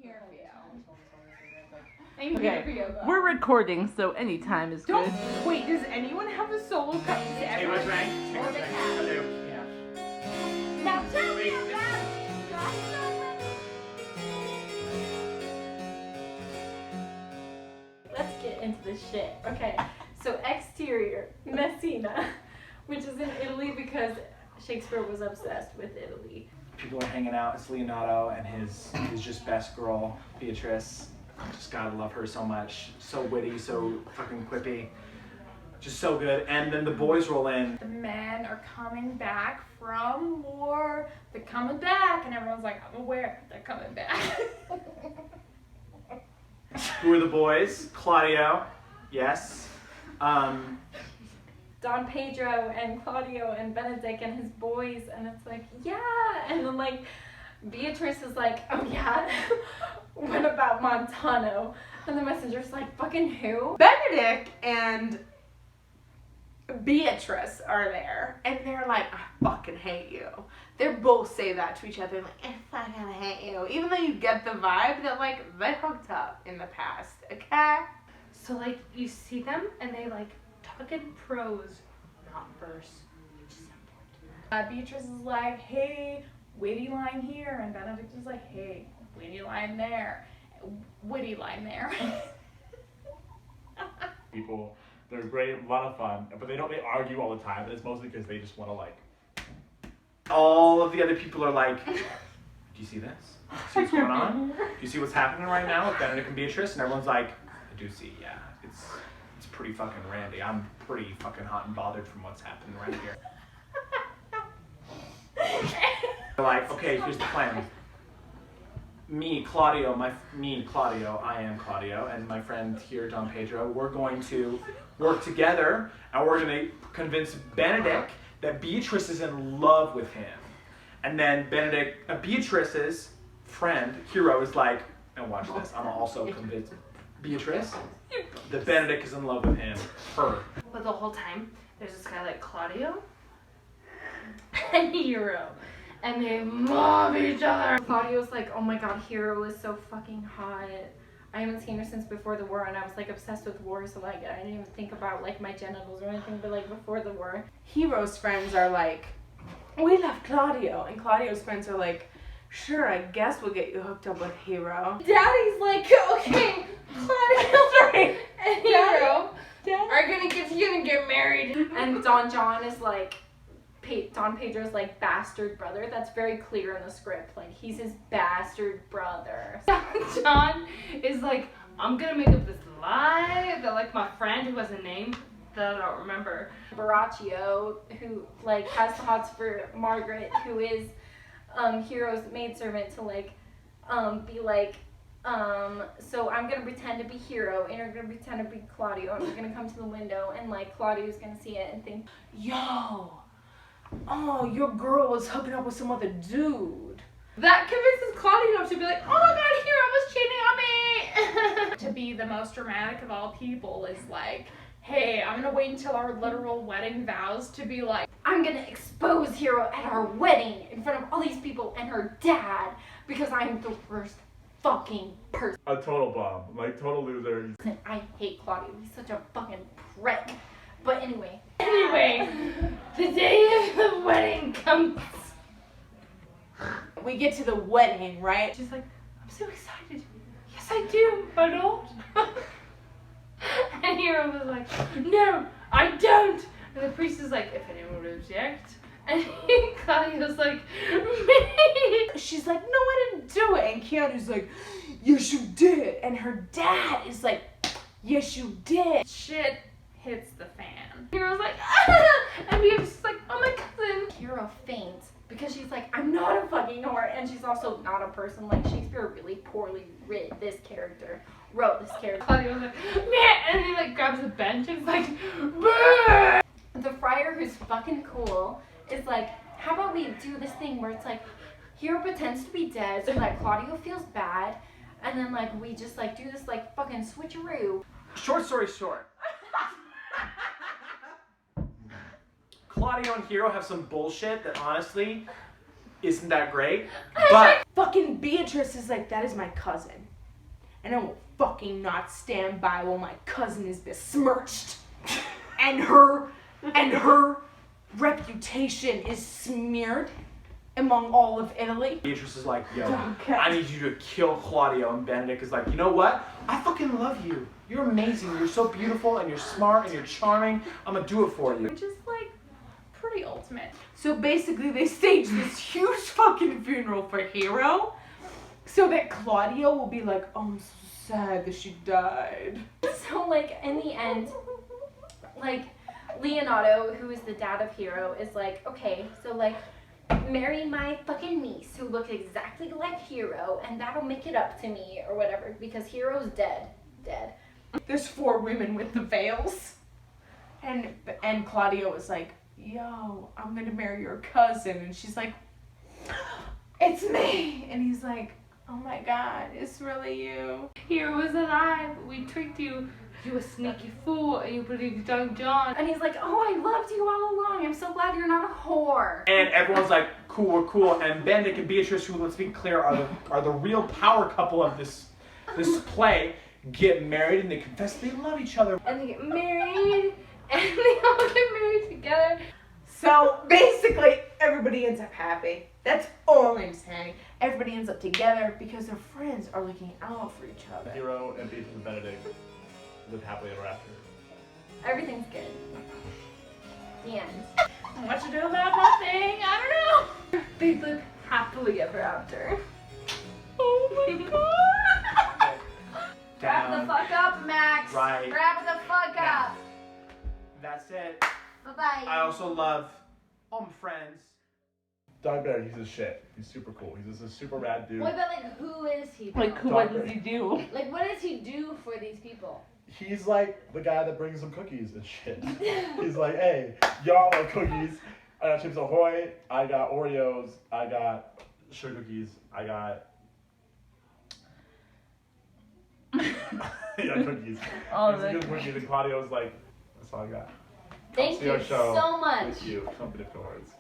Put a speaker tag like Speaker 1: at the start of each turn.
Speaker 1: here for you.
Speaker 2: Okay, we're recording, so any time is good.
Speaker 1: Wait, does anyone have a solo cup?
Speaker 3: Hey, what's right? Hey, what's right? Hello. Yeah.
Speaker 1: Now tell me
Speaker 3: Wait,
Speaker 1: about
Speaker 4: Let's get into this shit. Okay, so exterior, Messina, which is in Italy because Shakespeare was obsessed with Italy.
Speaker 3: People are hanging out. It's Leonardo and his just best girl, Beatrice. Just gotta love her so much. So witty, so fucking quippy. Just so good. And then the boys roll in.
Speaker 4: The men are coming back from war. They're coming back, and everyone's like, I'm aware they're coming back.
Speaker 3: Who are the boys? Claudio. Yes.
Speaker 4: Don Pedro and Claudio and Benedict and his boys, and it's like, yeah. And then like Beatrice is like, oh yeah, what about Montano? And the messenger's like, fucking who?
Speaker 1: Benedict and Beatrice are there, and they're like, I fucking hate you. They both say that to each other, like, I fucking hate you. Even though you get the vibe that, like, they hooked up in the past, okay?
Speaker 5: So, like, you see them, and they, like, talk in prose, not verse.
Speaker 4: Beatrice is like, hey, witty line here, and Benedict is like, hey, witty line there, witty line there.
Speaker 6: People, they're great, a lot of fun, but they argue all the time. It's mostly because they just want to like.
Speaker 3: All of the other people are like, do you see this? See what's going on? Do you see what's happening right now with Benedict and Beatrice? And everyone's like, I do see, yeah. It's pretty fucking randy. I'm pretty fucking hot and bothered from what's happening right here. They're like, okay, here's the plan. Claudio, I am Claudio, and my friend here, Don Pedro, we're going to work together, and we're going to convince Benedict that Beatrice is in love with him. And then Beatrice's friend, Hero, is like, and watch this, I'm also convinced Beatrice that Benedict is in love with him, her.
Speaker 5: But the whole time, there's this guy like Claudio and Hero, and they love each other.
Speaker 4: Claudio's like, oh my god, Hero is so fucking hot. I haven't seen her since before the war, and I was like obsessed with war, so like I didn't even think about like my genitals or anything, but like before the war.
Speaker 1: Hero's friends are like, we love Claudio, and Claudio's friends are like, sure, I guess we'll get you hooked up with Hero.
Speaker 4: Daddy's like, okay, Claudio and Hero are gonna get married. And Don John is like, Don Pedro's like bastard brother. That's very clear in the script. Like he's his bastard brother.
Speaker 5: John is like, I'm gonna make up this lie that like my friend who has a name that I don't remember.
Speaker 4: Baraccio, who like has the hots for Margaret, who is Hero's maidservant, to like be like, so I'm gonna pretend to be Hero and you're gonna pretend to be Claudio, and we're gonna come to the window and like Claudio's gonna see it and think,
Speaker 1: Yo, oh, your girl was hooking up with some other dude.
Speaker 5: That convinces Claudio to be like, oh my god, Hero was cheating on me! To be the most dramatic of all people is like, hey, I'm gonna wait until our literal wedding vows to be like,
Speaker 4: I'm gonna expose Hero at our wedding in front of all these people and her dad because I'm the worst fucking person.
Speaker 6: A total bum, like total loser.
Speaker 4: I hate Claudio. He's such a fucking prick. But anyway,
Speaker 5: the day of the wedding comes.
Speaker 1: We get to the wedding, right?
Speaker 5: She's like, I'm so excited. Yes, I do, my lord. And Hero was like, no, I don't. And the priest is like, if anyone would object. And Claudio's like, me.
Speaker 1: She's like, no, I didn't do it. And Keanu's like, yes, you did. And her dad is like, yes, you did.
Speaker 5: Shit hits the fan. Hero's like, ah! And Beatrice is like, oh my cousin.
Speaker 4: Hero faints because she's like, I'm not a fucking whore, and she's also not a person. Like Shakespeare really poorly wrote this character.
Speaker 5: Claudio's like, meh! And he like grabs a bench and is like, bah!
Speaker 4: The friar, who's fucking cool, is like, how about we do this thing where it's like, Hero pretends to be dead so that Claudio feels bad, and then like we just like do this like fucking switcheroo.
Speaker 3: Short story short. Claudio and Hero have some bullshit that honestly Isn't that great? But
Speaker 1: Fucking Beatrice is like, that is my cousin. And I will fucking not stand by while my cousin is besmirched. and her reputation is smeared among all of Italy.
Speaker 3: Beatrice is like, yo,
Speaker 1: Okay.
Speaker 3: I need you to kill Claudio. And Benedict is like, you know what? I fucking love you. You're amazing. You're so beautiful and you're smart and you're charming. I'm gonna do it for you.
Speaker 5: Which is like pretty ultimate.
Speaker 1: So basically they stage this huge fucking funeral for Hero so that Claudio will be like, oh, I'm so sad that she died.
Speaker 4: So like in the end, like Leonardo, who is the dad of Hero, is like, okay, so like marry my fucking niece who looks exactly like Hero and that'll make it up to me or whatever because Hero's dead.
Speaker 1: There's 4 women with the veils. And Claudio was like, yo, I'm gonna marry your cousin. And she's like, it's me. And he's like, oh my God, it's really you.
Speaker 5: Hero was alive. We tricked you. You a sneaky fool, and you believed Young John.
Speaker 4: And he's like, oh, I loved you all along. I'm so glad you're not a whore.
Speaker 3: And everyone's like, cool, we're cool. And Benedict and Beatrice, who, let's be clear, are the real power couple of this play, get married and they confess they love each other.
Speaker 4: And they get married, and they all get married together.
Speaker 1: So basically, everybody ends up happy. That's all I'm saying. Everybody ends up together because their friends are looking out for each other.
Speaker 6: Hero and Beatrice and Benedict live happily ever after.
Speaker 4: Everything's good. The end.
Speaker 5: What to do about nothing? I don't know. They live happily ever after. Oh my god.
Speaker 4: Wrap the fuck up, Max.
Speaker 3: Right.
Speaker 4: Wrap the fuck
Speaker 3: Now.
Speaker 4: up.
Speaker 3: That's it.
Speaker 4: Bye-bye.
Speaker 3: I also love all my friends.
Speaker 6: Dog Bear, he's a shit. He's super cool. He's just a super rad dude.
Speaker 7: What about like who is he? though?
Speaker 2: Like, what does he do?
Speaker 7: Like what does he do for these people?
Speaker 6: He's like the guy that brings them cookies and shit. He's like, hey, y'all like cookies. I got Chips Ahoy. I got Oreos. I got sugar cookies. I got cookies.
Speaker 2: Oh,
Speaker 6: He's a good cookies. And Claudio's like, that's all I got.
Speaker 7: Thank
Speaker 6: See our
Speaker 7: you
Speaker 6: show
Speaker 7: so much.
Speaker 6: with you, Company of Cohorts.